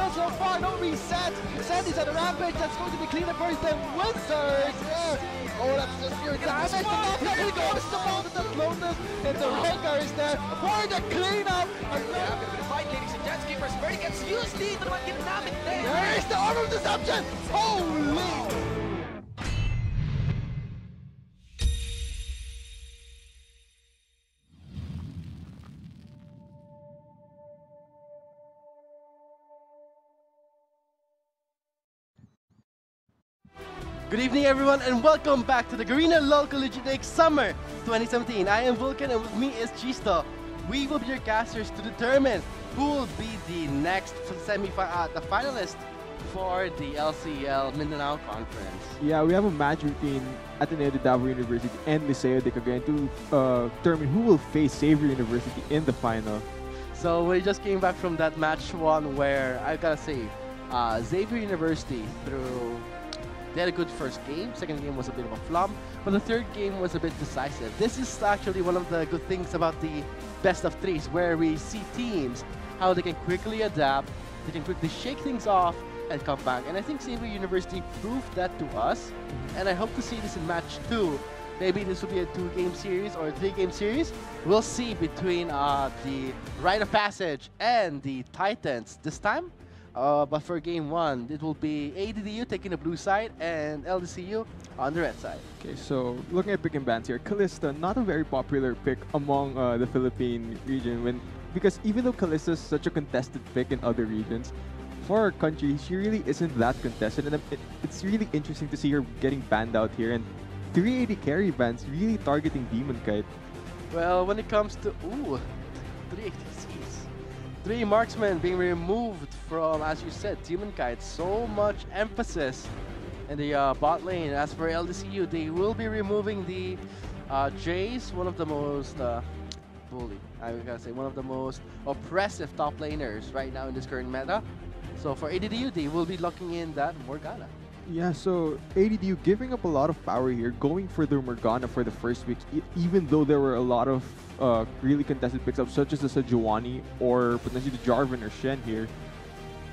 down so far, no reset. Sandy's on a rampage, that's going to be clean up for the Wizards. Oh, that's just pure damage. There he goes, the ball to the slowness, and the Rengar is there for the cleanup. Yeah, a bit of a fight, ladies and gents. Keepers, Birdie gets used to it, but ginamit din. There's the order of deception. Holy! Good evening, everyone, and welcome back to the Garena LOL Collegiate League Summer 2017. I am Vulcan, and with me is Chisto. We will be your casters to determine who will be the next the finalist for the LCL Mindanao Conference. Yeah, we have a match between ADDU University and Liceo de Cagayan to determine who will face Xavier University in the final. So we just came back from that match one where I gotta say, Xavier University they had a good first game. Second game was a bit of a flop, but the third game was a bit decisive. This is actually one of the good things about the best of threes, where we see teams how they can quickly adapt, they can quickly shake things off and come back. And I think Xavier University proved that to us, and I hope to see this in match 2. Maybe this will be a 2-game series or a 3-game series. We'll see between the Rite of Passage and the Titans this time. But for game 1, it will be ADDU taking the blue side and LDCU on the red side. Okay, so looking at pick and bans here, Kalista, not a very popular pick among the Philippine region, because even though Kalista is such a contested pick in other regions, for our country, she really isn't that contested, and it's really interesting to see her getting banned out here, and 380 carry bans really targeting Demon Kite. Well, when it comes to 380 Cs, 3 marksmen being removed from, as you said, Demon Kite. So much emphasis in the bot lane. As for LDCU, they will be removing the Jace, one of the most one of the most oppressive top laners right now in this current meta. So for ADDU, they will be locking in that Morgana. Yeah, so ADDU giving up a lot of power here, going for the Morgana for the first week, even though there were a lot of really contested picks up, such as the Sejuani or potentially the Jarvan or Shen here.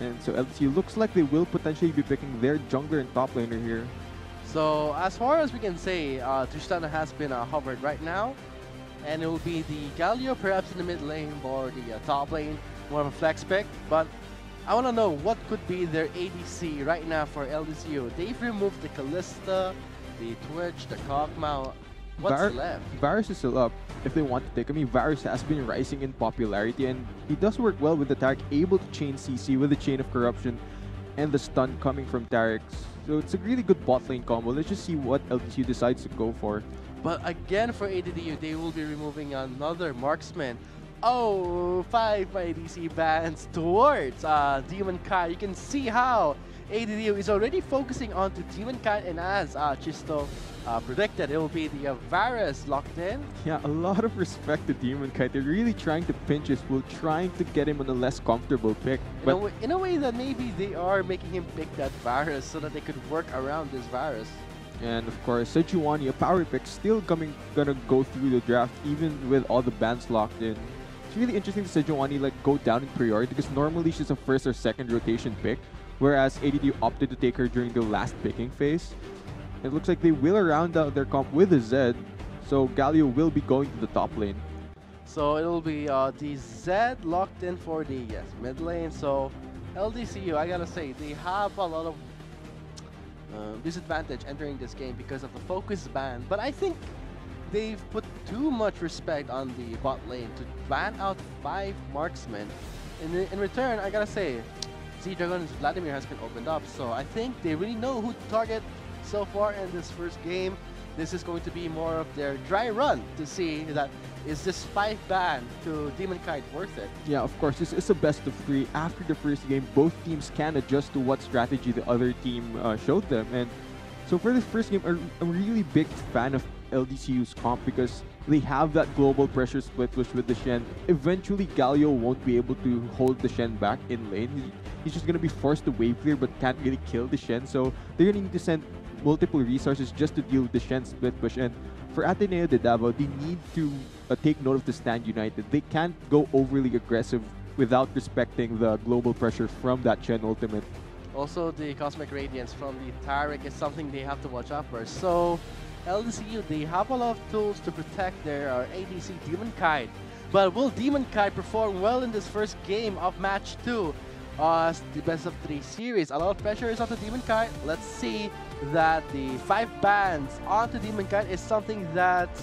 And so LCL looks like they will potentially be picking their jungler and top laner here. So as far as we can say, Tristana has been hovered right now, and it will be the Galio perhaps in the mid lane or the top lane, more of a flex pick. But I want to know what could be their ADC right now for LDCU. They've removed the Kalista, the Twitch, the Kog'Maw. What's left? Varus is still up if they want to take. I mean, Varus has been rising in popularity, and he does work well with the Taric, able to chain CC with the Chain of Corruption and the stun coming from Taric. So it's a really good bot lane combo. Let's just see what LDCU decides to go for. But again, for ADDU, they will be removing another marksman. Oh, 5 ADC bans towards Demon Kite. You can see how ADDU is already focusing onto Demon Kite, and as Chisto predicted, it will be the Varus locked in. Yeah, a lot of respect to Demon Kite. They're really trying to pinch his pool, trying to get him on a less comfortable pick. But in a way that maybe they are making him pick that Varus so that they could work around this Varus. And of course, Sejuani, a power pick, still gonna go through the draft even with all the bans locked in. It's really interesting to Sejuani go down in priority because normally she's a first or second rotation pick, whereas ADDU opted to take her during the last picking phase. It looks like they will round out their comp with a Zed, so Galio will be going to the top lane. So it will be the Zed locked in for the mid lane. So LDCU, I gotta say, they have a lot of disadvantage entering this game because of the focus ban, but I think they've put too much respect on the bot lane to ban out 5 marksmen. In return, I gotta say, Z-Dragon's Vladimir has been opened up, so I think they really know who to target so far in this first game. This is going to be more of their dry run to see that is this 5 ban to Demon Kite worth it. Yeah, of course, this is a best of 3. After the first game, both teams can adjust to what strategy the other team showed them. And so for this first game, I'm a really big fan of LDCU's comp because they have that global pressure split push with the Shen. Eventually, Galio won't be able to hold the Shen back in lane. He's just going to be forced to wave clear but can't really kill the Shen. So they're going to need to send multiple resources just to deal with the Shen split push. And for Ateneo de Davao, they need to take note of the stand united. They can't go overly aggressive without respecting the global pressure from that Chen ultimate. Also, the Cosmic Radiance from the Taric is something they have to watch out for. So, LDCU, they have a lot of tools to protect their ADC Demon Kite. But will Demon Kite perform well in this first game of match 2? The best of 3 series. A lot of pressure is on the Demon Kite. Let's see that the 5 bans onto Demon Kite is something that's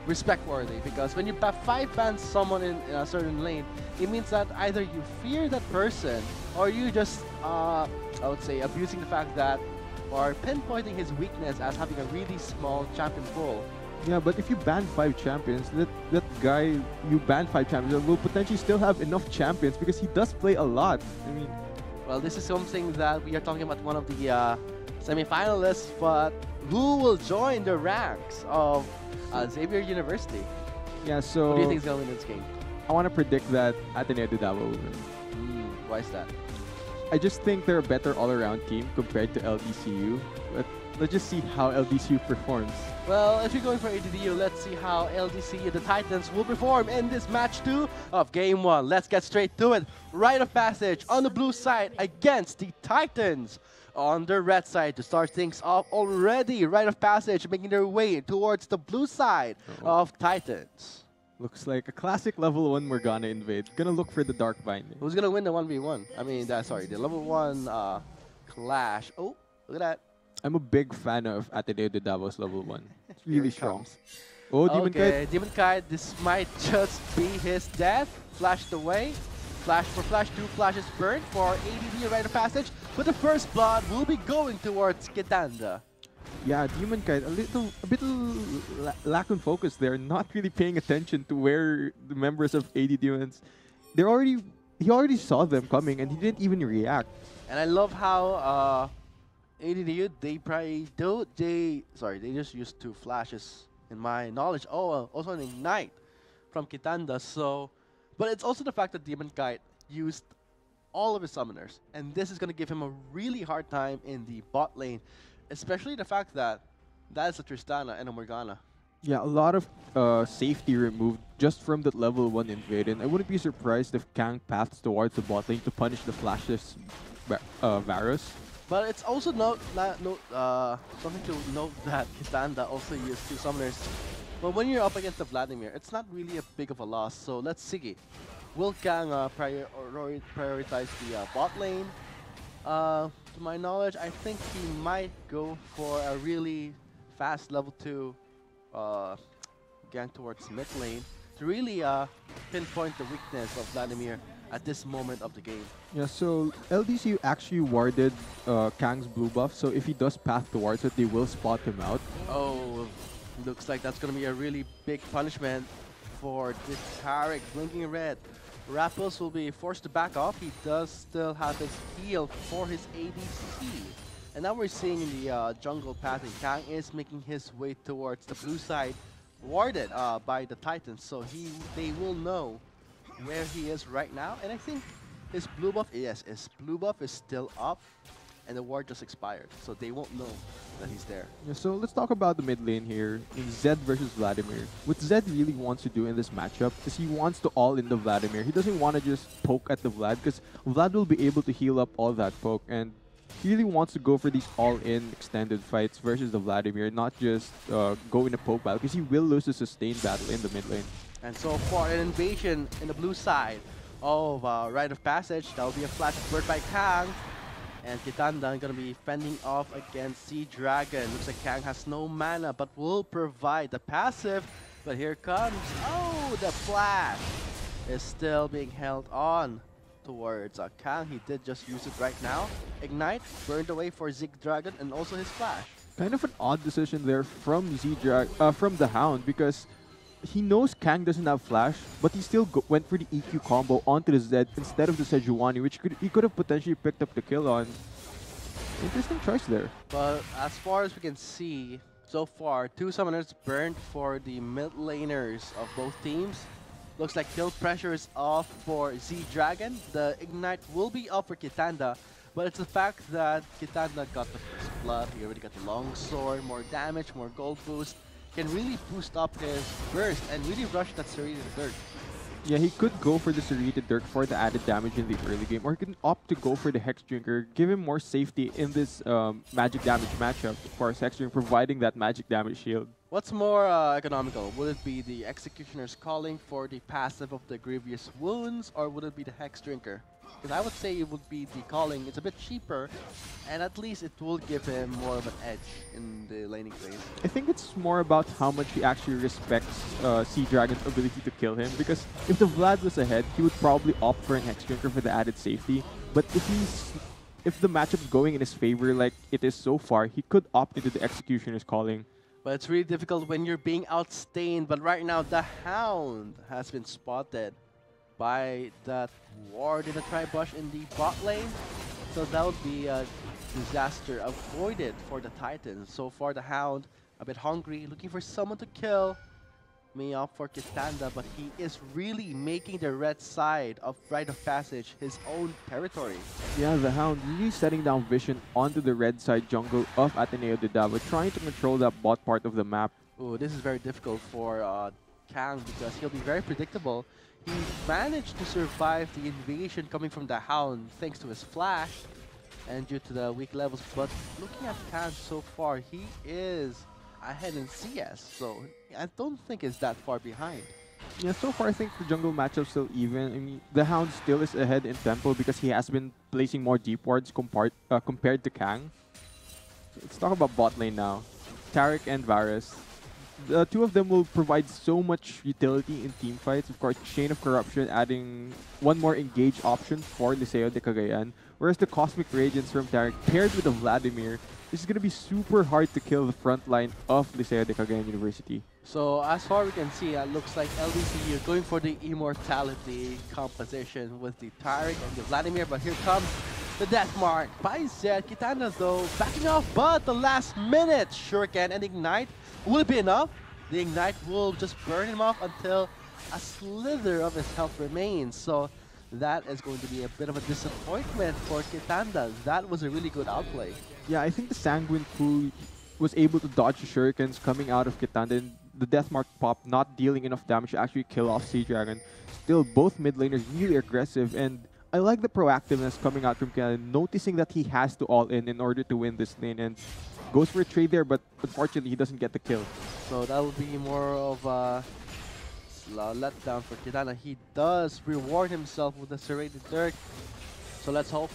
respect-worthy, because when you 5 bans someone in a certain lane, it means that either you fear that person or you just, I would say, abusing the fact that, or pinpointing his weakness as having a really small champion pool. Yeah, but if you ban 5 champions, that guy you ban 5 champions will potentially still have enough champions because he does play a lot. I mean, well, this is something that we are talking about one of the semi-finalists, but who will join the ranks of Xavier University? yeah, so Who do you think is going to win this game? I want to predict that ADDU will win. Why is that? I just think they're a better all-around team compared to LDCU, but let's just see how LDCU performs. Well, if you're going for ADDU, let's see how LDCU, the Titans, will perform in this match 2 of Game 1. Let's get straight to it. Rite of Passage on the blue side against the Titans on the red side to start things off already. Rite of Passage making their way towards the blue side of Titans. Looks like a classic level 1 Morgana invade. Gonna look for the Dark Binding. Who's going to win the 1v1? I mean, sorry, the level 1 clash. Oh, look at that. I'm a big fan of ADDU's level 1. It's really it strong. comes. Oh, Demon Kite. Okay, Demon Kite, this might just be his death. Flashed away. Flash for flash, 2 flashes burned for ADDU Rite of Passage. But the first blood will be going towards Kitanda. Yeah, Demon Kite, a bit lack of focus there, not really paying attention to where the members of ADDU and he already saw them coming and he didn't even react. And I love how ADDU, they just used 2 flashes in my knowledge. Oh, also an Ignite from Kitanda. So, but it's also the fact that Demon Kite used all of his summoners, and this is going to give him a really hard time in the bot lane, especially the fact that that is a Tristana and a Morgana. Yeah, a lot of safety removed just from that level 1 invade, and I wouldn't be surprised if Kang paths towards the bot lane to punish the flashless Varus. But it's also something to note that Kitanda also used 2 summoners. But when you're up against the Vladimir, it's not really a big of a loss. So let's see. Will Kang prioritize the bot lane? To my knowledge, I think he might go for a really fast level 2 gang towards mid lane to really pinpoint the weakness of Vladimir at this moment of the game. Yeah, so LDCU actually warded Kang's blue buff, so if he does path towards it, they will spot him out. Oh, looks like that's going to be a really big punishment for this Taric, blinking red. Rapples will be forced to back off. He does still have his heal for his ADC. And now we're seeing in the jungle pathing, Kang is making his way towards the blue side, warded by the Titans, so they will know where he is right now. And I think his blue buff, yes, his blue buff is still up, and the ward just expired, so they won't know that he's there. Yeah, so let's talk about the mid lane here in Zed versus Vladimir. What Zed really wants to do in this matchup is he wants to all-in the Vladimir. He doesn't want to just poke at the Vlad, because Vlad will be able to heal up all that poke, and he really wants to go for these all-in extended fights versus the Vladimir, not just go in a poke battle, because he will lose a sustained battle in the mid lane. And so far, an invasion in the blue side of Rite of Passage. That will be a flash bird by Kang. And Kitanda going to be fending off against Sea Dragon. Looks like Kang has no mana, but will provide the passive. But here comes, oh, the flash is still being held on towards Kang. He did just use it right now. Ignite, burned away for Zig Dragon, and also his flash. Kind of an odd decision there from from the Hound, because he knows Kang doesn't have flash, but he still went for the EQ combo onto the Zed instead of the Sejuani, which he could have potentially picked up the kill on. Interesting choice there. But as far as we can see, so far, 2 summoners burned for the mid laners of both teams. Looks like kill pressure is off for Z-Dragon. The Ignite will be up for Kitanda, but it's the fact that Kitanda got the first blood. He already got the long sword, more damage, more gold boost. Can really boost up his burst and really rush that Serene Third. Yeah, he could go for the Sarita Dirk for the added damage in the early game, or he can opt to go for the Hex Drinker, give him more safety in this magic damage matchup. Of course, Hex Drinker providing that magic damage shield. What's more economical? Would it be the Executioner's Calling for the passive of the Grievous Wounds, or would it be the Hex Drinker? Because I would say it would be the Calling. It's a bit cheaper, and at least it will give him more of an edge in the laning phase. I think it's more about how much he actually respects Sea Dragon's ability to kill him, because if the Vlad was ahead, he would probably opt for an Hex Drinker for the added safety. But if the matchup's going in his favor like it is so far, he could opt into the Executioner's Calling. But it's really difficult when you're being outstained. But right now, the Hound has been spotted by that ward in the Tribush in the bot lane. So that would be a disaster avoided for the Titans. So far, the Hound a bit hungry, looking for someone to kill. May opt for Kitanda, but he is really making the red side of Rite of Passage his own territory. Yeah, the Hound really setting down vision onto the red side jungle of Ateneo de Davao, trying to control that bot part of the map. Ooh, this is very difficult for Kang because he'll be very predictable. He managed to survive the invasion coming from the Hound thanks to his flash and due to the weak levels. But looking at Kang so far, he is ahead in CS, so I don't think it's that far behind. Yeah, so far I think the jungle matchup's still even. I mean, the Hound still is ahead in tempo because he has been placing more deep wards compared to Kang. Let's talk about bot lane now. Taric and Varus. The two of them will provide so much utility in team fights. Of course, Chain of Corruption adding one more engage option for Liceo de Cagayan. Whereas the Cosmic Radiance from Taric paired with the Vladimir, this is going to be super hard to kill the front line of Liceo de Cagayan University. So as far as we can see, it looks like LDCU going for the Immortality composition with the Taric and the Vladimir. But here comes the Death Mark by Zed. Kitana though backing off, but the last minute Shuriken and Ignite. Will it be enough? The Ignite will just burn him off until a slither of his health remains. So that is going to be a bit of a disappointment for Kitanda. That was a really good outplay. Yeah, I think the Sanguine Pool was able to dodge the shurikens coming out of Kitanda, and the Death Mark pop not dealing enough damage to actually kill off Sea Dragon. Still, both mid laners really aggressive, and I like the proactiveness coming out from Kitanda, noticing that he has to all in order to win this lane, and goes for a trade there, but unfortunately he doesn't get the kill. So that will be more of a letdown for Kitana. He does reward himself with the Serrated Dirk. So let's hope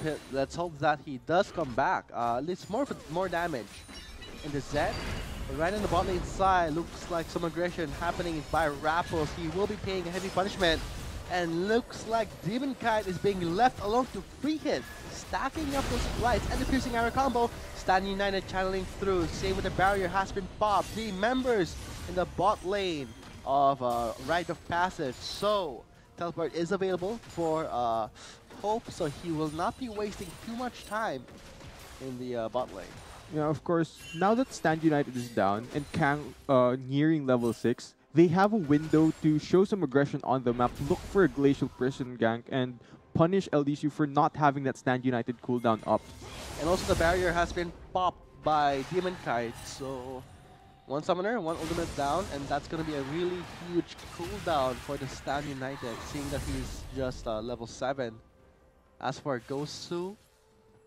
that he does come back. At least more damage in the Zed. But right in the bot lane side, looks like some aggression happening by Rapples. He will be paying a heavy punishment. And looks like Demon Kite is being left alone to free hit. Stacking up those flights and the piercing arrow combo. Stand United channeling through. Same with the barrier has been popped. The members in the bot lane of Rite of Passage. So teleport is available for Hope, so he will not be wasting too much time in the bot lane. Yeah, of course, now that Stand United is down and Kang nearing level 6, they have a window to show some aggression on the map, look for a Glacial Prison gank, and punish LDCU for not having that Stand United cooldown up. And also the barrier has been popped by Demon Kite, so one summoner, one ultimate down, and that's going to be a really huge cooldown for the Stand United, seeing that he's just level 7. As for Gosu,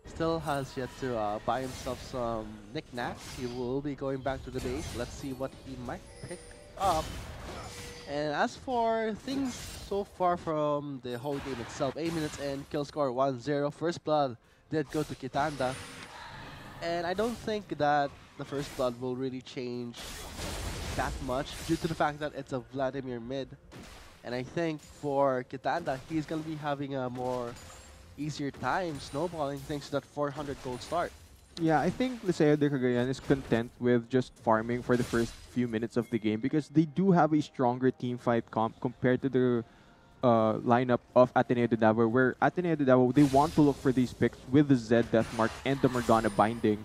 still has yet to buy himself some knickknacks. He will be going back to the base. Let's see what he might pick up. And as for things so far from the whole game itself, 8 minutes in, kill score 1-0. First blood did go to Kitanda. And I don't think that the first blood will really change that much due to the fact that it's a Vladimir mid. And I think for Kitanda, he's going to be having a more easier time snowballing thanks to that 400 gold start. Yeah, I think Liceo de Cagayan is content with just farming for the first few minutes of the game because they do have a stronger team fight comp compared to the lineup of Ateneo de Davao, where Ateneo de Davao, they want to look for these picks with the Zed Deathmark and the Morgana binding.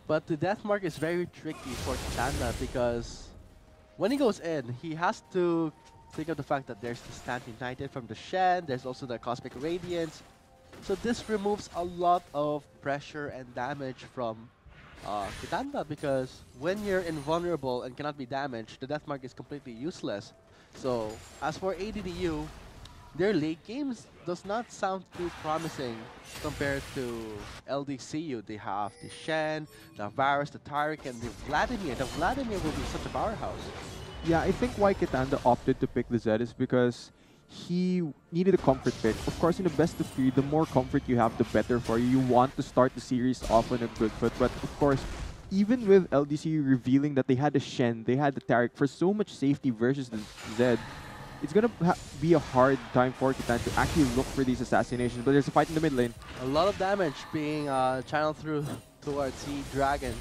But the Deathmark is very tricky for Kitanda because when he goes in, he has to think of the fact that there's the Stand United from the Shen, there's also the Cosmic Radiance. So this removes a lot of pressure and damage from Kitanda because when you're invulnerable and cannot be damaged, the Deathmark is completely useless. So as for ADDU, their late games does not sound too promising compared to LDCU. They have the Shen, the Varus, the Tarek, and the Vladimir. The Vladimir will be such a powerhouse. Yeah, I think why Kitanda opted to pick the Zed is because he needed a comfort pick. Of course, in the best of 3, the more comfort you have, the better for you. You want to start the series off on a good foot, but of course, even with LDCU revealing that they had the Shen, they had the Tarek for so much safety versus the Zed, it's gonna be a hard time for Kitan to actually look for these assassinations. But there's a fight in the mid lane. A lot of damage being channeled through towards the Dragon.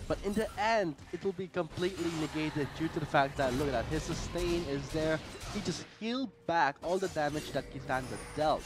But in the end, it will be completely negated due to the fact that, look at that, his sustain is there. He just healed back all the damage that Kitanda dealt.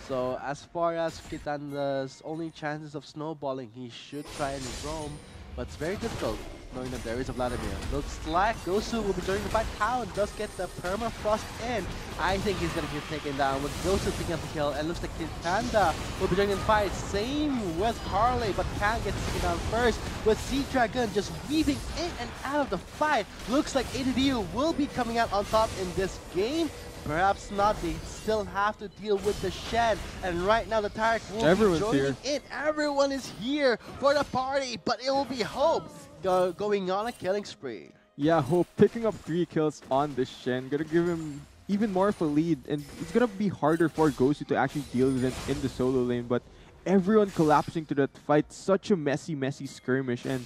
So as far as Kitanda's only chances of snowballing, he should try and roam, but it's very difficult knowing that there is a Vladimir. Looks like Gosu will be joining the fight. Hound does get the permafrost in. I think he's gonna get taken down with Gosu picking up the kill, and looks like Kitanda will be joining the fight. Same with Harley, but Kang gets taken down first with Sea Dragon just weaving in and out of the fight. Looks like ADDU will be coming out on top in this game. Perhaps not, they still have to deal with the Shen, and right now the Tarek will be joining in. Everyone is here for the party, but it will be Hope going on a killing spree. Yeah, Hope picking up 3 kills on the Shen, gonna give him even more of a lead, and it's gonna be harder for Gosu to actually deal with it in the solo lane, but everyone collapsing to that fight, such a messy skirmish, and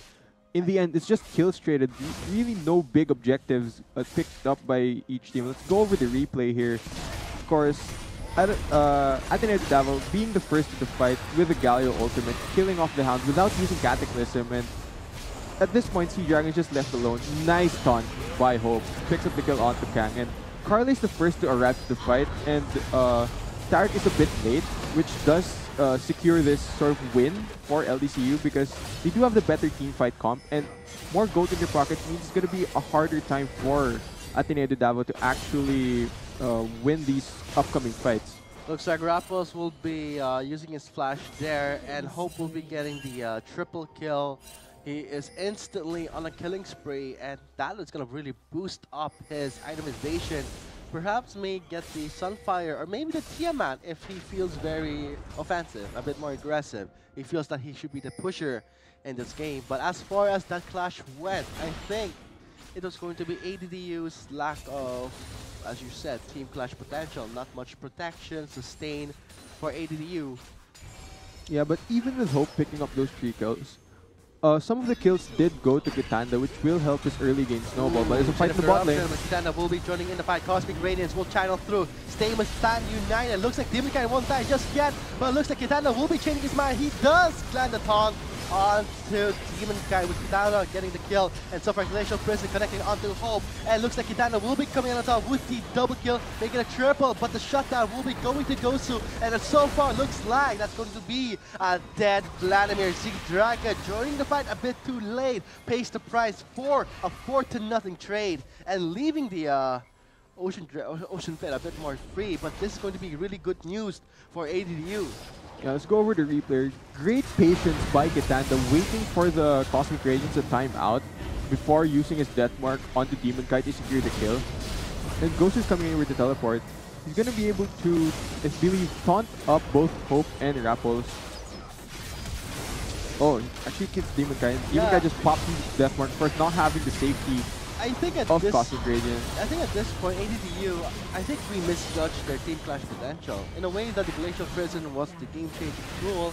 in the end, it's just kills traded. Really no big objectives picked up by each team. Let's go over the replay here. Of course, ADDU being the first to the fight with the Galio ultimate, killing off the Hound without using Cataclysm, and at this point, Sea Dragon is just left alone. Nice taunt by Hope. Picks up the kill onto Kang, and Carly is the first to arrive to the fight, and Tarek is a bit late, which does secure this sort of win for LDCU because they do have the better team fight comp, and more gold in their pockets means it's going to be a harder time for ADDU to actually win these upcoming fights. Looks like Rappos will be using his flash there, and Hope will be getting the triple kill. He is instantly on a killing spree, and that is going to really boost up his itemization. Perhaps may get the Sunfire or maybe the Tiamat if he feels very offensive, a bit more aggressive. He feels that he should be the pusher in this game. But as far as that clash went, I think it was going to be ADDU's lack of, as you said, team clash potential. Not much protection, sustain for ADDU. Yeah, but even with Hope picking up those 3 kills, some of the kills did go to Kitanda, which will help his early game snowball. But there's a fight in the bot lane. Kitanda will be joining in the fight. Cosmic Radiance will channel through. Stay must stand united. Looks like Demonkai won't die just yet, but it looks like Kitanda will be changing his mind. He does land the taunt onto Demonkai with Kitanda getting the kill, and so far Glacial Prison connecting onto Hope, and looks like Kitanda will be coming on top with the double kill, making a triple, but the shutdown will be going to Gosu, and so far looks like that's going to be a dead Vladimir. Sea Dragon joining the fight a bit too late, pays the price for a 4-0 trade, and leaving the Ocean Pit a bit more free, but this is going to be really good news for ADDU. Yeah, let's go over the replay. Great patience by Kitanda, waiting for the Cosmic Radiance to time out before using his Death Mark onto Demonkai to secure the kill. And Gosu's coming in with the teleport. He's gonna be able to, I believe, taunt up both Hope and Rappos. Oh, actually kills Demonkai. Demonkai just pops his Death Mark for not having the safety I think at of this, Cosmic Radiance. I think at this point, ADDU, I think we misjudged their team clash potential. In a way that the Glacial Prison was the game-changing tool,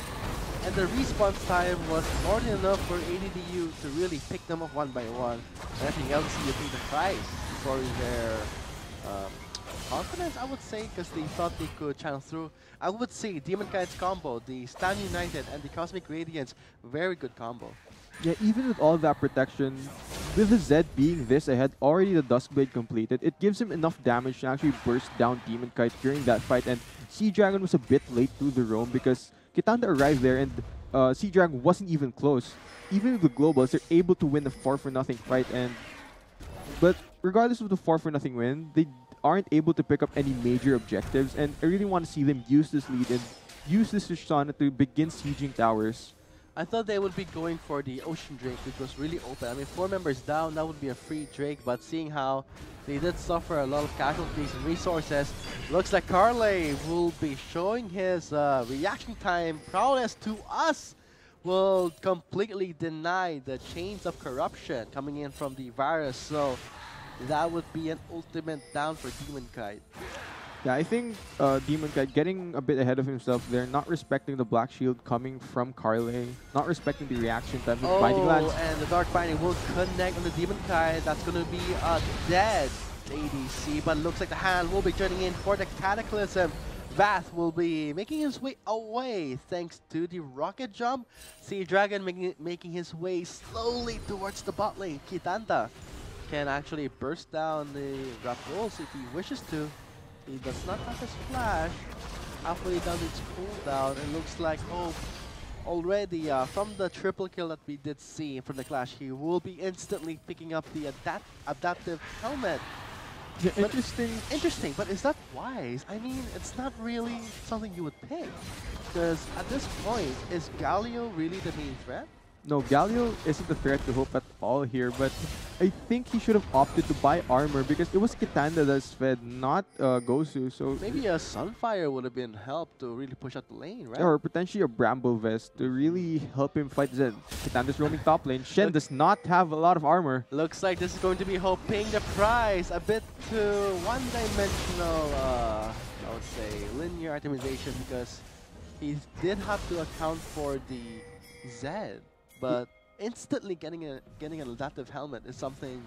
and the response time was more than enough for ADDU to really pick them up one by one. And I think LCU paid the price for their confidence, I would say, because they thought they could channel through. I would say Demonkai's combo, the Stand United and the Cosmic Radiance, very good combo. Yeah, even with all that protection, with the Zed being this ahead, already the Duskblade completed, it gives him enough damage to actually burst down Demonkai during that fight, and Sea Dragon was a bit late to the roam because Kitanda arrived there and Sea Dragon wasn't even close. Even with the Globals, they're able to win the 4-0 fight, but regardless of the 4-0 win, they aren't able to pick up any major objectives, and I really want to see them use this lead and use this Tristana to begin sieging towers. I thought they would be going for the Ocean Drake, which was really open. I mean, 4 members down, that would be a free Drake, but seeing how they did suffer a lot of casualties and resources, looks like Carley will be showing his reaction time prowess to us. Will completely deny the chains of corruption coming in from the virus, so that would be an ultimate down for Demon Kite. Yeah, I think Demon Kite getting a bit ahead of himself there, not respecting the Black Shield coming from Carley, not respecting the reaction time with Binding Lance. And the Dark Binding will connect on the Demon Kite. That's going to be a dead ADC, but it looks like the hand will be joining in for the Cataclysm. Vath will be making his way away thanks to the rocket jump. Sea Dragon making his way slowly towards the bot lane. Kitanda can actually burst down the Raptors if he wishes to. He does not have his flash. Halfway down its cooldown, and looks like Hope already from the triple kill that we did see from the clash, he will be instantly picking up the adaptive helmet. Yeah, interesting. But is that wise? I mean, it's not really something you would pick. Because at this point, is Galio really the main threat? No, Galio isn't a threat to Hope at all here, but I think he should have opted to buy armor because it was Kitanda that's fed, not Gosu. So maybe a Sunfire would have been help to really push out the lane, right? Or potentially a Bramble Vest to really help him fight Zed. Kitanda's roaming top lane. Shen does not have a lot of armor. Looks like this is going to be Hope paying the price a bit to one-dimensional, I would say, linear itemization, because he did have to account for the Zed. But instantly getting an adaptive helmet is something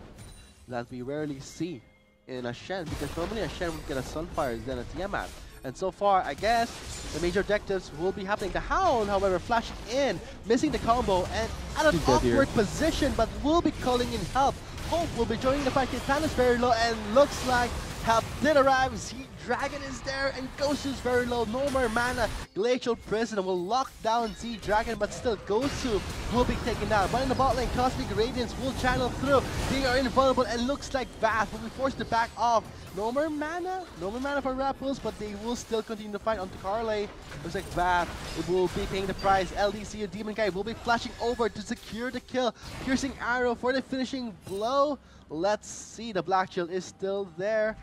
that we rarely see in a Shen, because normally a Shen would get a Sunfire then a Tiamat. And so far, I guess, the major objectives will be happening. The Hound, however, flashing in, missing the combo, and at an awkward position, but will be calling in help. Hope will be joining the fight. Kitana's very low, and looks like help did arrive. Sea Dragon is there, and Gosu's very low. No more mana. Glacial Prison will lock down Sea Dragon, but still Gosu will be taken down. But in the bot lane, Cosmic Radiance will channel through. They are invulnerable, and looks like Vath will be forced to back off. No more mana for Rapples, but they will still continue to fight onto Carley. Looks like Vath will be paying the price. LDCU Demon Guy will be flashing over to secure the kill. Piercing Arrow for the finishing blow. Let's see, the Black Shield is still there.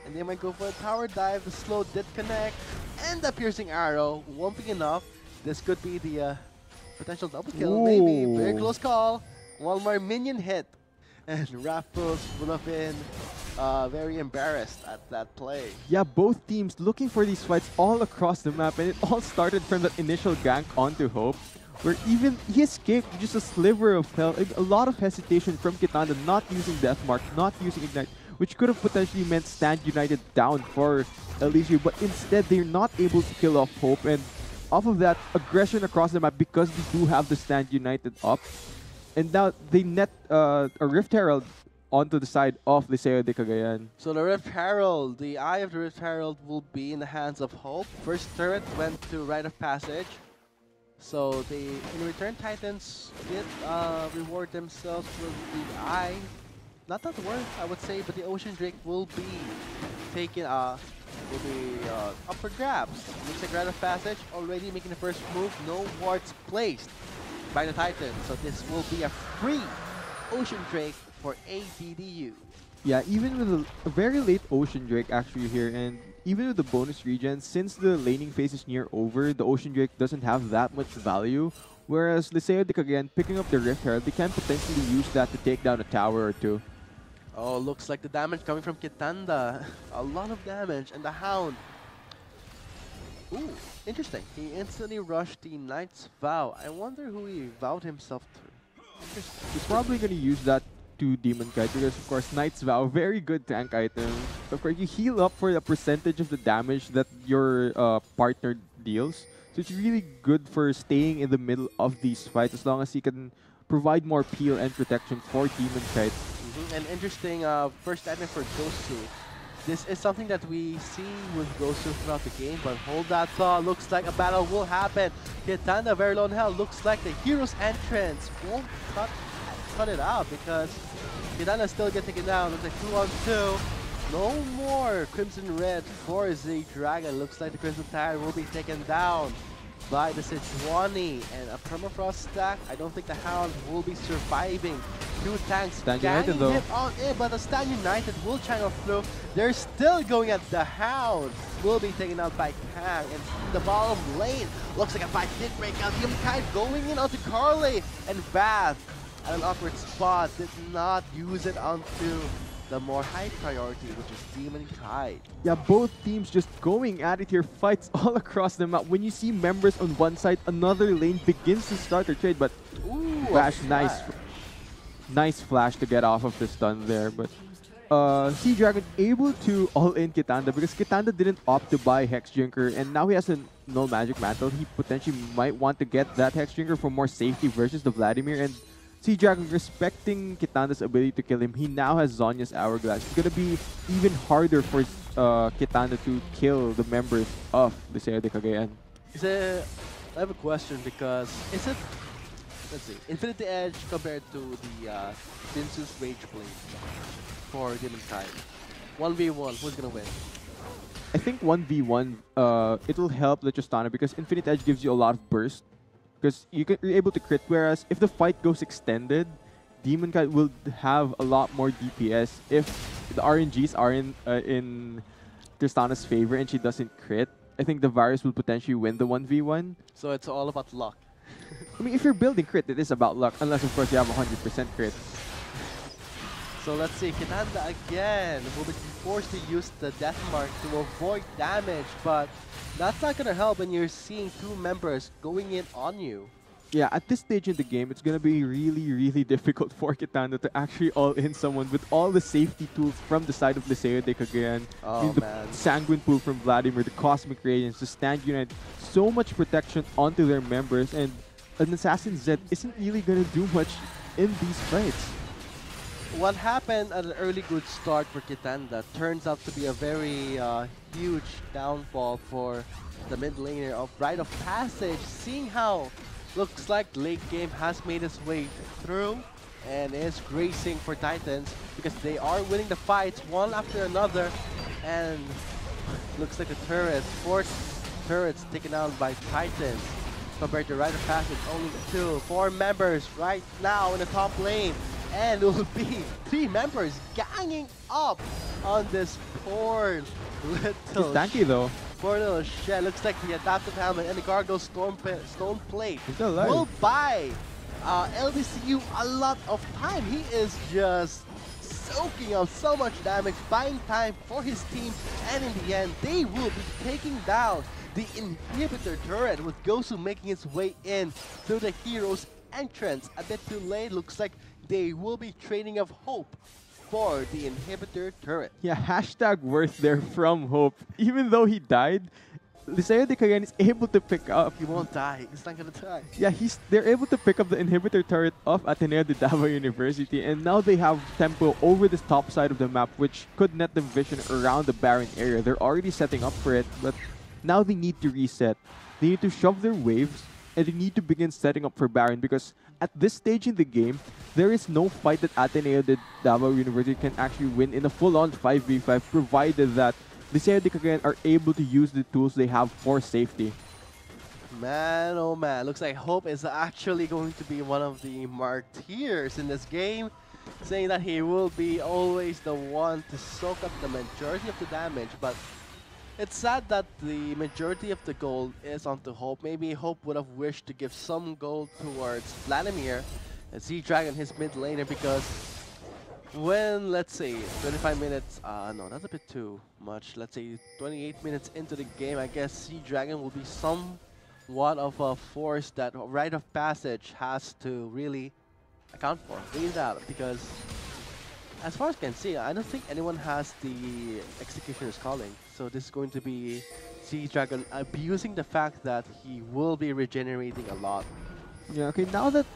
And they might go for a tower dive. The slow did connect. And the Piercing Arrow won't be enough. This could be the potential double kill. Ooh. Maybe. Very close call. One more minion hit. And Raptors would have been very embarrassed at that play. Yeah, both teams looking for these fights all across the map. And it all started from that initial gank onto Hope, where even he escaped just a sliver of health. A lot of hesitation from Kitanda, not using Deathmark, not using Ignite, which could have potentially meant Stand United down for LDCU, but instead they're not able to kill off Hope, and off of that, aggression across the map because they do have the Stand United up. And now they net a Rift Herald onto the side of Liceo de Cagayan. So the Rift Herald, the Eye of the Rift Herald will be in the hands of Hope. First turret went to Rite of Passage. So they, in return, Titans did reward themselves with the Eye. Not that worth, I would say, but the Ocean Drake will be taken, up for grabs. Looks like Rite of Passage already making the first move. No wards placed by the Titans. So this will be a free Ocean Drake for ADDU. Yeah, even with a very late Ocean Drake actually here, and even with the bonus regen, since the laning phase is near over, the Ocean Drake doesn't have that much value. Whereas Liceo de Cagayan picking up the Rift Herald, they can potentially use that to take down a tower or two. Oh, looks like the damage coming from Kitanda. A lot of damage, and the Hound. Ooh, interesting. He instantly rushed the Knight's Vow. I wonder who he vowed himself to. Interesting. He's probably going to use that to Demon Kite because, of course, Knight's Vow, very good tank item. Of course, you heal up for the percentage of the damage that your partner deals. So it's really good for staying in the middle of these fights as long as he can provide more peel and protection for Demon Kite. And interesting first item for Gosu. This is something that we see with Gosu throughout the game, but hold that thought. Looks like a battle will happen. Kitanda very low in health. Looks like the hero's entrance won't cut it out because Kitanda still gets taken down. Looks like 2-on-2. No more Crimson Red for Z Dragon. Looks like the Crimson Tide will be taken down. by the Sejuani, and a permafrost stack. I don't think the Hound will be surviving. Two tanks Stand ganging United though. him on in, but the Stand United will channel through. They're still going at the Hound. Will be taken out by Kang, and the bottom lane looks like a fight did break out. Kite going in onto Carly, and Bath at an awkward spot did not use it onto the more high priority, which is Demon Kite. Yeah, both teams just going at it here, fights all across the map. When you see members on one side, another lane begins to start their trade, but Ooh, Bash, nice flash to get off of the stun there. But Sea Dragon able to all-in Kitanda because Kitanda didn't opt to buy Hex Drinker, and now he has a no magic mantle. He potentially might want to get that Hex Drinker for more safety versus the Vladimir, and Sea Dragon respecting Kitanda's ability to kill him. He now has Zhonya's Hourglass. It's gonna be even harder for Kitanda to kill the members of the Liceo de Cagayan. I have a question because is it, let's see, Infinity Edge compared to the Jinsu's Rage Blade for Demon Kite? 1v1, who's gonna win? I think 1v1, it will help Lechostana because Infinite Edge gives you a lot of burst. Because you're able to crit, whereas if the fight goes extended, Demon Kite will have a lot more DPS if the RNGs are in Tristana's favor and she doesn't crit. I think the Virus will potentially win the 1v1. So it's all about luck. I mean, if you're building crit, it is about luck, unless of course you have 100% crit. So let's see, Kitanda again will be forced to use the Death Mark to avoid damage, but that's not gonna help when you're seeing two members going in on you. Yeah, at this stage in the game, it's gonna be really difficult for Kitanda to actually all-in someone with all the safety tools from the side of Liceo de Cagayan. Oh, the man. Sanguine Pool from Vladimir, the Cosmic Radiance, the Stand United, so much protection onto their members, and an Assassin Z isn't really gonna do much in these fights. What happened at an early good start for Kitanda turns out to be a very huge downfall for the mid laner of Rite of Passage, seeing how looks like late game has made its way through and is racing for Titans because they are winning the fights one after another, and looks like the turrets, 4 turrets taken out by Titans compared to Rite of Passage, only 4 members right now in the top lane. And it will be 3 members ganging up on this poor little... He's tanky though. Poor little Shen. Looks like the adaptive helmet and the Gargoyle Stone Plate He's still alive. will buy LDCU a lot of time. He is just soaking up so much damage, buying time for his team, and in the end, they will be taking down the inhibitor turret with Gosu making his way in through the hero's entrance. A bit too late. Looks like they will be trading of hope for the inhibitor turret. Yeah, hashtag worth there from Hope. Even though he died, Liceo de Cagayan is able to pick up. He won't die. He's not gonna die. Yeah, they're able to pick up the inhibitor turret of Ateneo de Davao University, and now they have tempo over the top side of the map, which could net them vision around the Baron area. They're already setting up for it, but now they need to reset. They need to shove their waves, and they need to begin setting up for Baron, because at this stage in the game, there is no fight that Ateneo de Davao University can actually win in a full-on 5v5, provided that Liceo de Cagayan are able to use the tools they have for safety. Man, oh man, looks like Hope is actually going to be one of the martyrs in this game, saying that he will be always the one to soak up the majority of the damage, but it's sad that the majority of the gold is onto Hope. Maybe Hope would have wished to give some gold towards Vladimir and Sea Dragon, his mid laner, because when, let's say, 25 minutes, no, that's a bit too much. Let's say 28 minutes into the game, I guess Sea Dragon will be somewhat of a force that Rite of Passage has to really account for. Leave that, because as far as I can see, I don't think anyone has the Executioner's Calling. So this is going to be Sea Dragon abusing the fact that he will be regenerating a lot. Yeah, okay, now that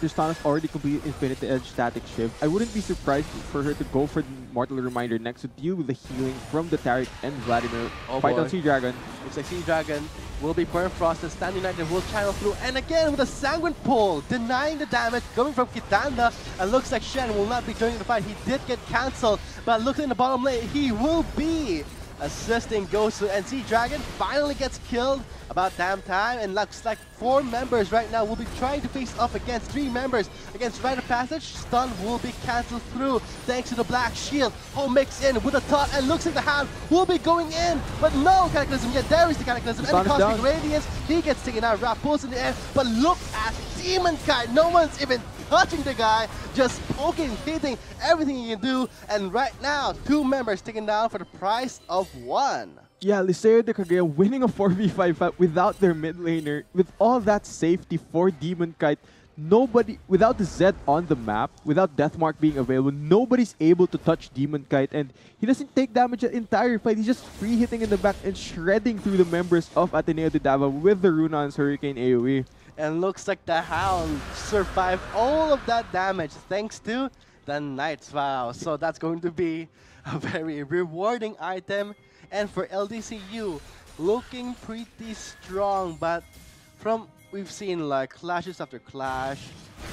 Tristana's already completed Infinity Edge Static Shift, I wouldn't be surprised for her to go for the Mortal Reminder next to deal with the healing from the Taric and Vladimir. Oh Fight boy. on Sea Dragon. Looks like Sea Dragon will be Permafrost, Stand United will channel through, and again with a Sanguine Pull, denying the damage coming from Kitanda, and looks like Shen will not be joining the fight. He did get cancelled, but look in the bottom lane, he will be assisting goes to NC Dragon, finally gets killed about damn time, and looks like 4 members right now will be trying to face off against 3 members against Rite of Passage. Stun will be cancelled through thanks to the Black Shield. Home mix in with a taunt, and looks like the Hound will be going in, but no Cataclysm yet. There is the Cataclysm and the Cosmic Radiance. He gets taken out, Rap pulls in the air, but look at Demon Kite. No one's even touching the guy, just poking, hitting, everything he can do, and right now 2 members taken down for the price of 1. Yeah, Liceo de Kagaya winning a 4v5 fight without their mid laner, with all that safety for Demon Kite. Nobody, without the Z on the map, without Deathmark being available, nobody's able to touch Demon Kite, and he doesn't take damage the entire fight. He's just free hitting in the back and shredding through the members of Ateneo de Davao with the Runon's Hurricane AoE. And looks like the Hound survived all of that damage thanks to the Knight's Vow. So that's going to be a very rewarding item. And for LDCU, looking pretty strong, but from we've seen like clashes after clash,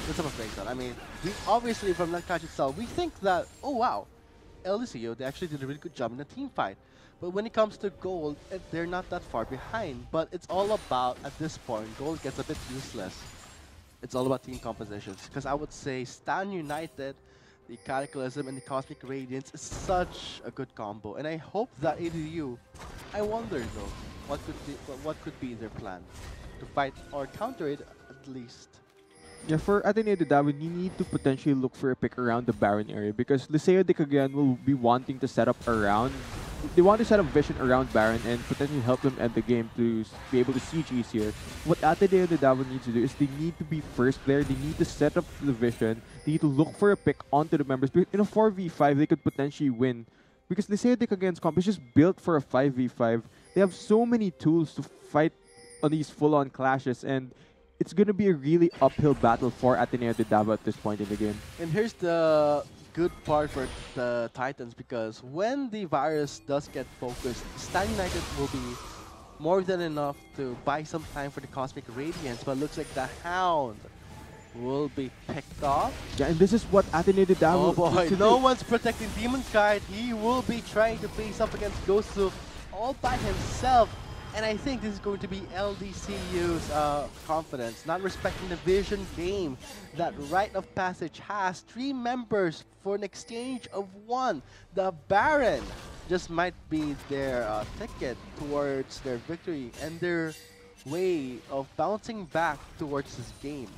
with some of breakdown. I mean, we obviously from that clash itself, we think that, oh wow, LDCU, they actually did a really good job in the team fight. But when it comes to gold, they're not that far behind. But it's all about, at this point, gold gets a bit useless. It's all about team compositions. Because I would say Stan United, the Cataclysm, and the Cosmic Radiance is such a good combo. And I hope that ADDU, I wonder though, what could be their plan to fight or counter it at least. Yeah, for Ateneo de Davao, you need to potentially look for a pick around the Baron area, because Liceo de Cagayan will be wanting to set up around. They want to set up Vision around Baron and potentially help them end the game to be able to siege easier. What Ateneo de Davao needs to do is they need to be first there. They need to set up the Vision. They need to look for a pick onto the members. In a 4v5, they could potentially win, because Liceo de Cagayan's comp is just built for a 5v5. They have so many tools to fight on these full-on clashes, and it's going to be a really uphill battle for Ateneo de Davao at this point in the game. And here's the good part for the Titans, because when the virus does get focused, Stan United will be more than enough to buy some time for the Cosmic Radiance, but looks like the Hound will be picked off. Yeah, and this is what Ateneo de Davao... Oh boy, no one's protecting Demon Kite. He will be trying to face up against Ghostu all by himself. And I think this is going to be LDCU's confidence, not respecting the Vision game that Rite of Passage has. 3 members for an exchange of 1. The Baron just might be their ticket towards their victory and their way of bouncing back towards this game.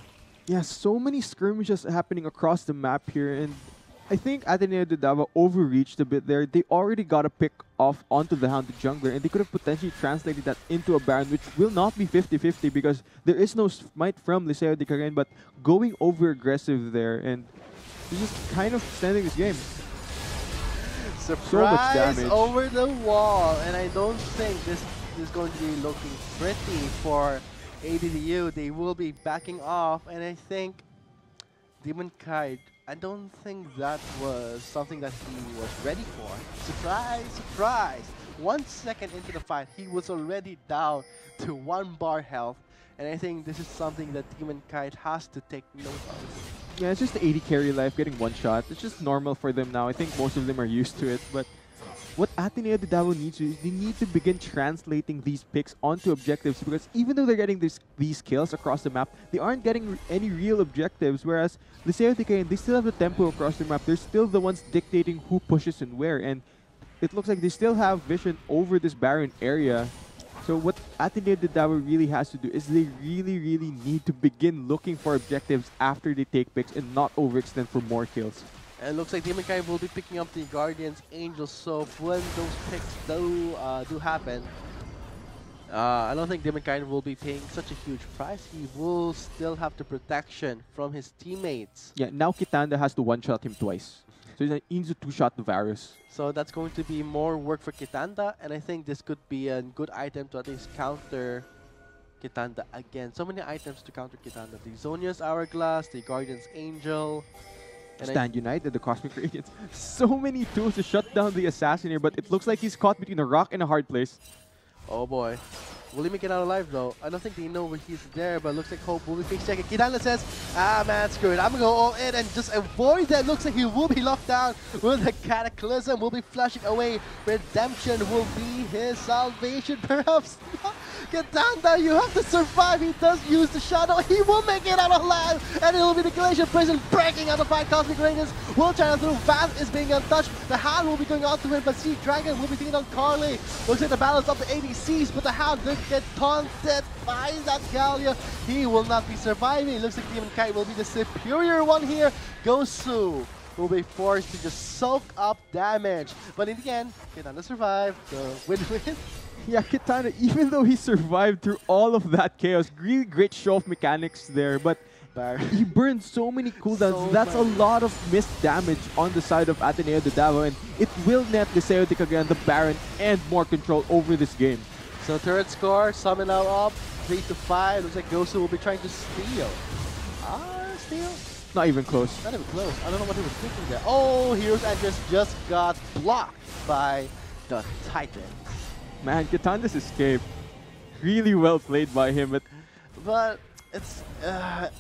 Yeah, so many skirmishes happening across the map here, and I think Ateneo de Davao overreached a bit there. They already got a pick off onto the Hound, the jungler, and they could have potentially translated that into a Baron, which will not be 50-50 because there is no smite from Liceo de Cagayan, but going over aggressive there, and he's just kind of standing this game. Surprise so much damage over the wall, and I don't think this is going to be looking pretty for ADDU. They will be backing off, and I think Demon Kite, I don't think that was something that he was ready for. Surprise, surprise! 1 second into the fight, he was already down to 1 bar health. And I think this is something that Demon Kite has to take note of. Yeah, it's just the 80 carry life getting 1 shot. It's just normal for them now. I think most of them are used to it. But what Ateneo de Davao needs to do is they need to begin translating these picks onto objectives, because even though they're getting these kills across the map, they aren't getting any real objectives, whereas Liceo de Cagayan, they still have the tempo across the map. They're still the ones dictating who pushes and where, and it looks like they still have vision over this Baron area. So what Ateneo de Davao really has to do is they really need to begin looking for objectives after they take picks and not overextend for more kills. And it looks like Demon Kite will be picking up the Guardians Angels, so when those picks do happen, I don't think Demon Kite will be paying such a huge price. He will still have the protection from his teammates. Yeah, now Kitanda has to 1-shot him twice. So he needs to 2-shot the Varus. So that's going to be more work for Kitanda, and I think this could be a good item to at least counter Kitanda again. So many items to counter Kitanda. The Zonia's Hourglass, the Guardian's Angel, and Stand United, the Cosmic Radiance. So many tools to shut down the Assassin here, but it looks like he's caught between a rock and a hard place. Oh boy. Will he make it out alive though? I don't think they know where he's there, but looks like Hope will be face checking. Kitana says, ah man, screw it. I'm gonna go all in and just avoid that. Looks like he will be locked down with the Cataclysm. Will be flashing away. Redemption will be his salvation, perhaps. Kitana, you have to survive. He does use the shadow. He will make it out alive, and it will be the Glacier Prison breaking out the fight. Cosmic Radiance will channel through. Vath is being untouched. The Hound will be going on to him, but Sea Dragon will be taking on Carly. Looks like the balance of the ADCs, but the Hound did get taunted by that Gallia. He will not be surviving. Looks like Demon Kite will be the superior one here. Gosu will be forced to just soak up damage. But in the end, Kitana survived. So win-win. Yeah, Kitana, even though he survived through all of that chaos, really great show of mechanics there, but he burned so many cooldowns. That's a lot of missed damage on the side of Ateneo de Davao, and it will net Liceo de Cagayan the Baron and more control over this game. So third score, Summon now up, 3-5. Looks like Gosu will be trying to steal. Steal? Not even close. Not even close. I don't know what he was thinking there. Oh, Hero's Entrance just got blocked by the Titans. Man, Kitana's escape. Really well played by him, but it's I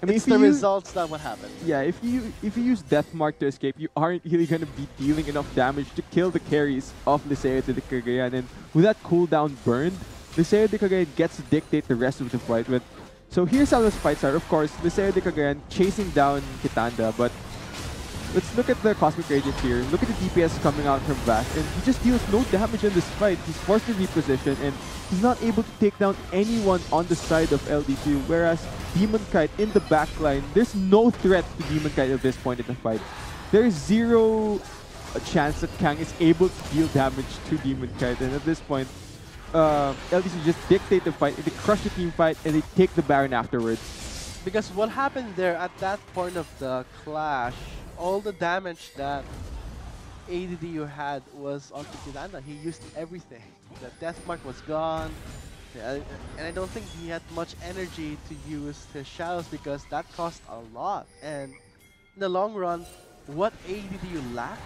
mean, it's the results, not what happened. Yeah, if you use Death Mark to escape, you aren't really gonna be dealing enough damage to kill the carries of Liceo de Cagayan, and with that cooldown burned, Liceo de Cagayan gets to dictate the rest of the fight. But so here's how this fight starts. Of course, Liceo de Cagayan chasing down Kitanda, but let's look at the Cosmic Radiance here. Look at the DPS coming out from Vath, and he just deals no damage in this fight. He's forced to reposition, and he's not able to take down anyone on the side of LDCU, whereas Demon Kite in the backline, there's no threat to Demon Kite at this point in the fight. There's zero chance that Kang is able to deal damage to Demon Kite, and at this point, LDCU just dictate the fight, they crush the team fight, and they take the Baron afterwards. Because what happened there at that point of the clash, all the damage that ADDU had was onto Kitana. He used everything. The Death Mark was gone. And I don't think he had much energy to use his shadows because that cost a lot. And in the long run, what ADDU lacked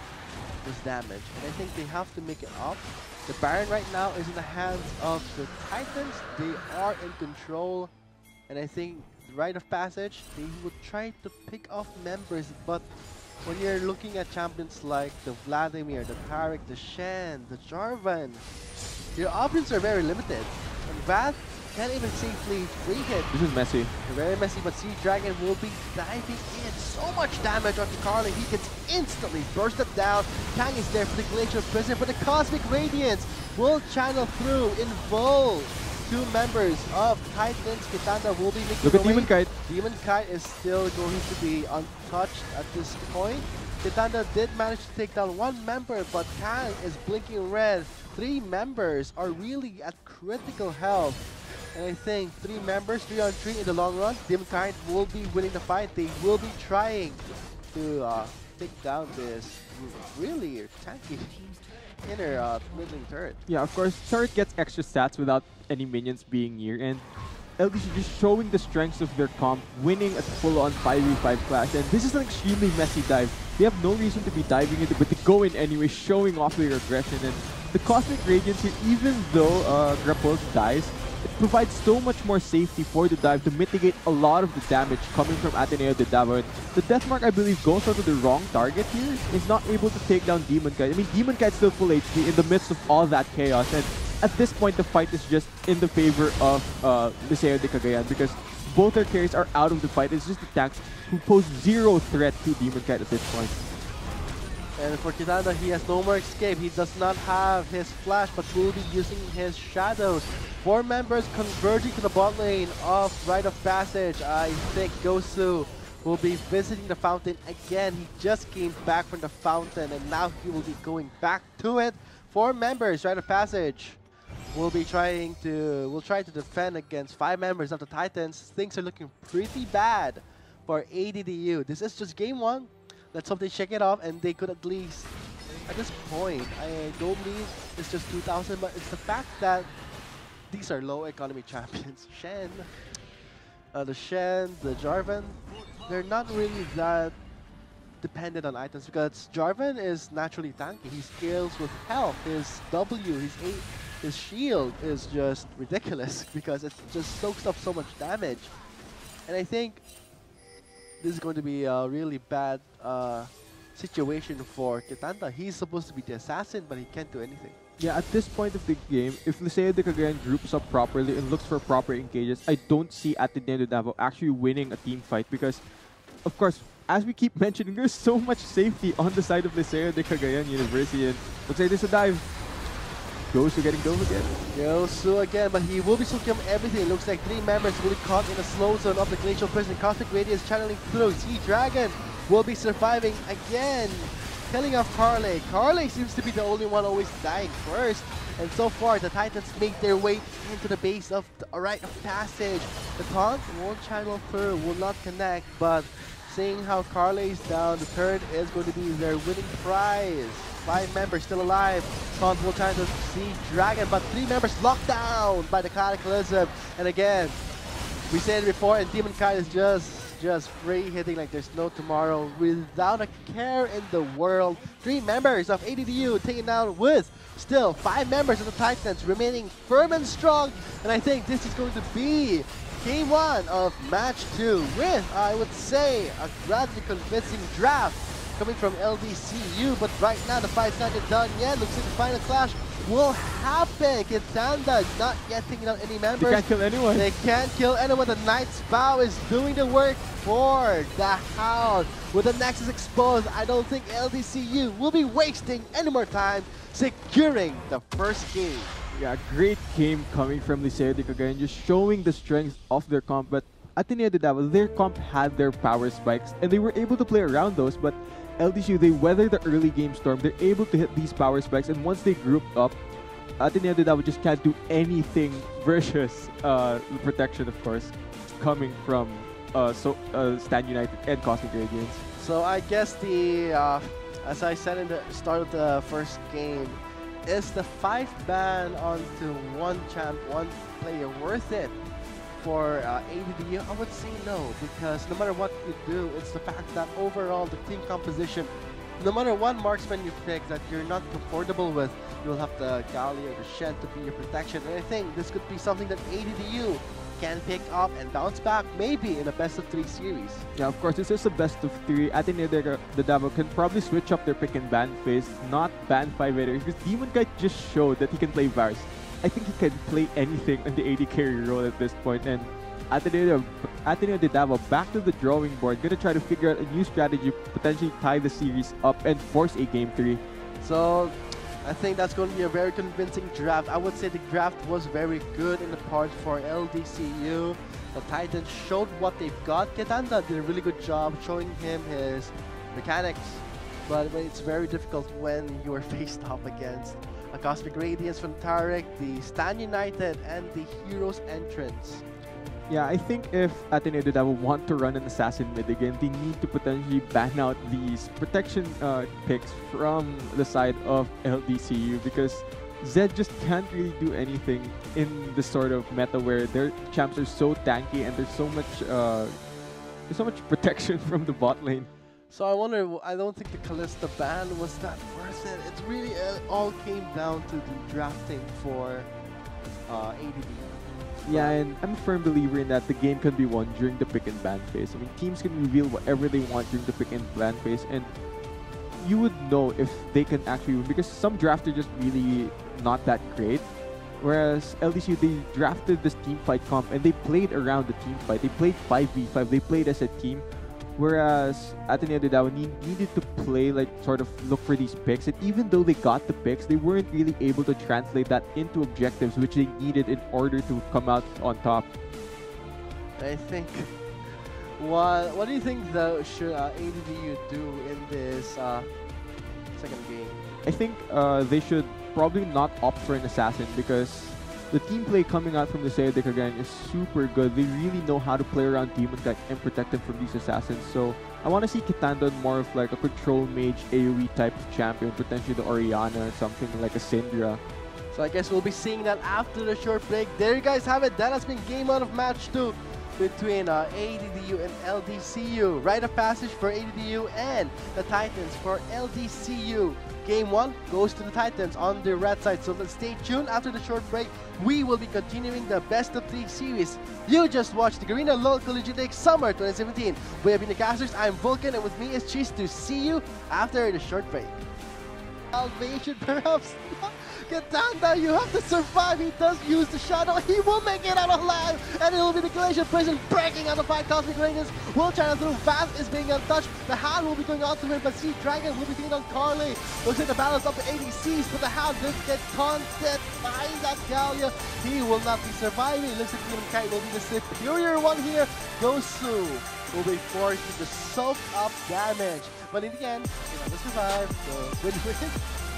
was damage. And I think they have to make it up. The Baron right now is in the hands of the Titans. They are in control. And I think the Rite of Passage, they would try to pick off members, but when you're looking at champions like the Vladimir, the Tarek, the Shen, the Jarvan, your options are very limited. And Vath can't even safely free hit. This is messy. Very messy, but Sea Dragon will be diving in. So much damage onto Carly. He can instantly burst it down. Kang is there for the Glacial Prison, but the Cosmic Radiance will channel through, involve two members of Titans. Kitana will be making Look at Demon Kite. Demon Kite is still going to be untouched at this point. Kitana did manage to take down one member, but Kang is blinking red. Three members are really at critical health. And I think 3 members, 3-on-3 in the long run. Demon Kite will be winning the fight. They will be trying to take down this really tanky inner middling turret. Yeah, of course, turret gets extra stats without any minions being near, and LDC just showing the strengths of their comp, winning a full-on 5v5 clash, and this is an extremely messy dive. They have no reason to be diving into, but they go in anyway, showing off their aggression. And the Cosmic Radiance here, even though Grapple dies, it provides so much more safety for the dive to mitigate a lot of the damage coming from Ateneo de Davao. The Death Mark, I believe, goes onto the wrong target here. He's not able to take down Demon Kite. I mean, Demon Kite's still full HP in the midst of all that chaos, and at this point, the fight is just in the favor of Liceo de Cagayan because both their carries are out of the fight. It's just the tanks who pose zero threat to Demon Kite at this point. And for Kitana, he has no more escape. He does not have his flash, but will be using his shadows. 4 members converging to the bot lane of Rite of Passage. I think Gosu will be visiting the fountain again. He just came back from the fountain, and now he will be going back to it. 4 members, Rite of Passage, will try to defend against 5 members of the Titans. Things are looking pretty bad for ADDU. This is just game 1. Let's hope they check it off, and they could at least, at this point, I don't believe it's just 2,000, but it's the fact that these are low economy champions. Shen, the Jarvan, they're not really that dependent on items because Jarvan is naturally tanky. He scales with health, his W, his shield is just ridiculous because it just soaks up so much damage. And I think this is going to be a really bad situation for Kitanda. He's supposed to be the assassin, but he can't do anything. Yeah, at this point of the game, if Liceo de Cagayan groups up properly and looks for proper engages, I don't see ADDU Davao actually winning a team fight because, of course, as we keep mentioning, there's so much safety on the side of Liceo de Cagayan University. And looks like this is a dive. Gosu getting dove again. Gosu again, but he will be soaking up everything. It looks like 3 members will be caught in a slow zone of the Glacial Prison. Cosmic Radiance channeling through. Sea Dragon will be surviving again. Killing off Carly. Carly seems to be the only one always dying first. And so far, the Titans make their way into the base of the rite of passage. The taunt won't channel through, will not connect, but seeing how Carly is down, the turret is going to be their winning prize. 5 members still alive. Taunt will try to see Dragon, but 3 members locked down by the Cataclysm. And again, we said it before, and Demon Kai is just free hitting like there's no tomorrow without a care in the world. 3 members of ADDU taken down with still 5 members of the Titans remaining firm and strong. And I think this is going to be game 1 of match 2 with, I would say, a rather convincing draft coming from LDCU. But right now the fight's not yet done yet. Looks like the final clash will happen. Kitanda not yet taking out any members. They can't kill anyone. They can't kill anyone. The Knight's Bow is doing the work for the Hound. With the Nexus exposed, I don't think LDCU will be wasting any more time securing the first game. Yeah, great game coming from Liceo de Cagayan, just showing the strength of their comp. But Ateneo de Davao, their comp had their power spikes, and they were able to play around those. But LDCU, they weather the early game storm. They're able to hit these power spikes, and once they grouped up, Ateneo de Davao just can't do anything versus the protection, of course, coming from Stan United and Cosmic Radiance. So I guess the, as I said in the start of the first game, is the 5 ban onto one player worth it for ADDU? I would say no, because no matter what you do, it's the fact that overall the team composition, no matter what marksman you pick that you're not comfortable with, you'll have the Gali or the Shen to be your protection. And I think this could be something that ADDU can pick up and bounce back, maybe in a best of 3 series. Yeah, of course, this is a best of 3. Ateneo de Davao can probably switch up their pick and ban phase, not ban 5 items, because Demon Guy just showed that he can play Varus. I think he can play anything on the AD carry role at this point, and Ateneo de Davao back to the drawing board, gonna try to figure out a new strategy, potentially tie the series up and force a game 3. So I think that's going to be a very convincing draft. I would say the draft was very good in the part for LDCU. The Titans showed what they've got. Kitanda did a really good job showing him his mechanics, but it's very difficult when you are faced up against a Cosmic Radiance from Tarek, the Stan United, and the Heroes entrance. Yeah, I think if Ateneo de Davao want to run an assassin mid again, they need to potentially ban out these protection picks from the side of LDCU, because Zed just can't really do anything in this sort of meta where their champs are so tanky and there's so much protection from the bot lane. So I wonder, I don't think the Kalista ban was that worth it. It really all came down to the drafting for ADD. Yeah, and I'm a firm believer in that the game can be won during the pick and ban phase. I mean, teams can reveal whatever they want during the pick and ban phase, and you would know if they can actually win, because some drafts are just really not that great. Whereas LDCU, they drafted this team fight comp and they played around the team fight. They played 5v5, they played as a team. Whereas Ateneo de Davao needed to play, like, sort of look for these picks. And even though they got the picks, they weren't really able to translate that into objectives, which they needed in order to come out on top. I think, what do you think though should ADDU do in this second game? I think they should probably not opt for an assassin, because the team play coming out from the Liceo de Cagayan is super good. They really know how to play around Demon Guy and protect them from these assassins. So I want to see Kitanda more of like a control mage AoE type of champion, potentially the Orianna or something like a Syndra. So I guess we'll be seeing that after the short break. There you guys have it. That has been game 1 of match 2 between ADDU and LDCU. Rite of passage for ADDU and the Titans for LDCU. Game 1 goes to the Titans on the red side, so let's stay tuned. After the short break, we will be continuing the best of 3 series. You just watched the Garena LOL Collegiate League Summer 2017. We have been the casters. I'm Vulcan, and with me is Cheese to see you after the short break. Salvation, perhaps. Get down there, you have to survive. He does use the shadow. He will make it out alive, and it will be the Glacial Prison breaking out of 5 Cosmic Radiance. Will channel through. Vast is being untouched. The Hound will be going on to him, but Sea Dragon will be taking on Carly. Looks like the balance of the ADCs, but the Hound did get taunted by that Gallia. He will not be surviving. Looks like Demon Kite will be the superior one here. Gosu will be forced to soak up damage, but in the end, he doesn't survive. So win-win.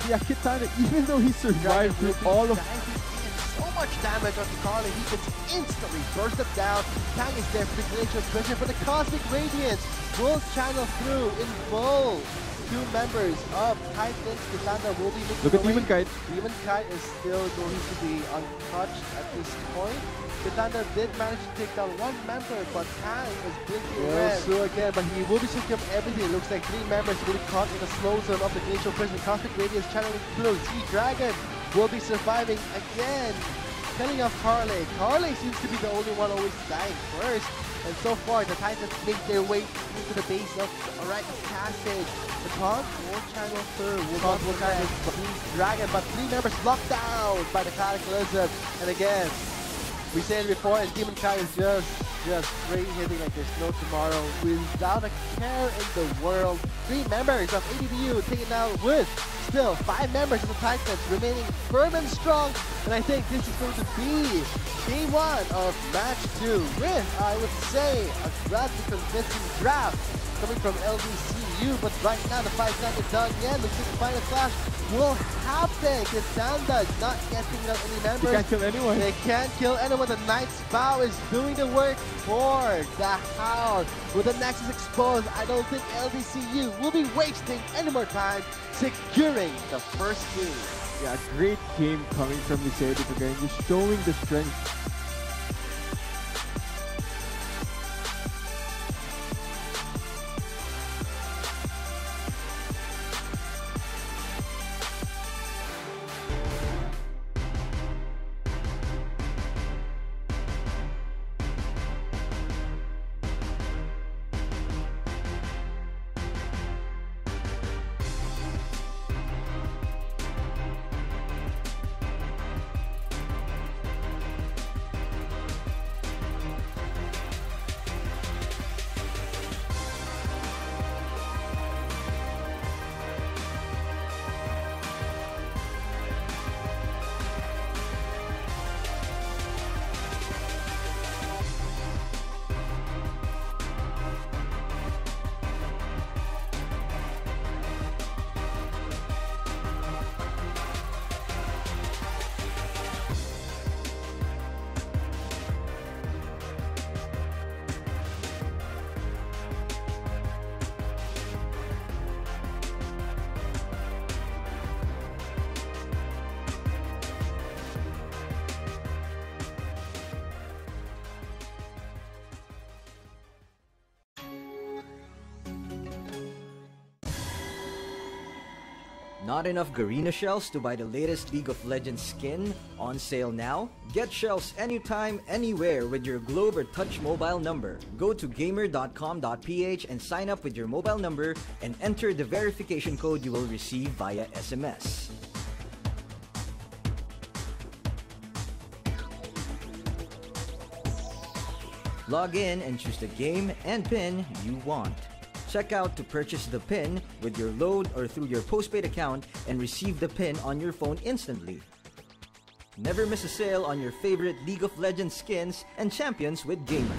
Yeah, Kitana, even though he survived through all of... So much damage onto Carly, he gets instantly bursted down. Tang is there for the Glacial Prison, but the Cosmic Radiance will channel through in full. 2 members of Titans. Kitana will be making Look at Demon Kite. Demon Kite is still going to be untouched at this point. Kitana did manage to take down 1 member, but Tang is blinking red. So again, but he will be switching up everything. It looks like 3 members will be caught in the slow zone of the Glacial Prison. Cosmic Radiance channeling through. Sea Dragon will be surviving again. Killing off Carly. Carly seems to be the only one always dying first. And so far, the Titans make their way into the base of Rite of Passage. The Taunt will channel through. Taunt will channel Sea Dragon, but 3 members locked down by the Cataclysm. And again, we said it before, and Demon Kai is just straight hitting like there's no tomorrow without a care in the world. 3 members of ADDU taken out with still 5 members of the Titans remaining firm and strong. And I think this is going to be game 1 of match 2 with, I would say, a rather convincing draft coming from LDCU. But right now the fight's not done yet. Looks like the final clash will happen. Kitana not getting out any members. They can't kill anyone. They can't kill anyone. The Knight's Vow is doing the work for the Hound. With the Nexus exposed, I don't think LDCU will be wasting any more time securing the first game. Yeah, great game coming from the Semifinals again, just showing the strength. Not enough Garena shells to buy the latest League of Legends skin? On sale now? Get shells anytime, anywhere with your Globe or Touch mobile number. Go to gamer.com.ph and sign up with your mobile number and enter the verification code you will receive via SMS. Log in and choose the game and pin you want. Check out to purchase the pin with your load or through your postpaid account and receive the pin on your phone instantly. Never miss a sale on your favorite League of Legends skins and champions with Gamer.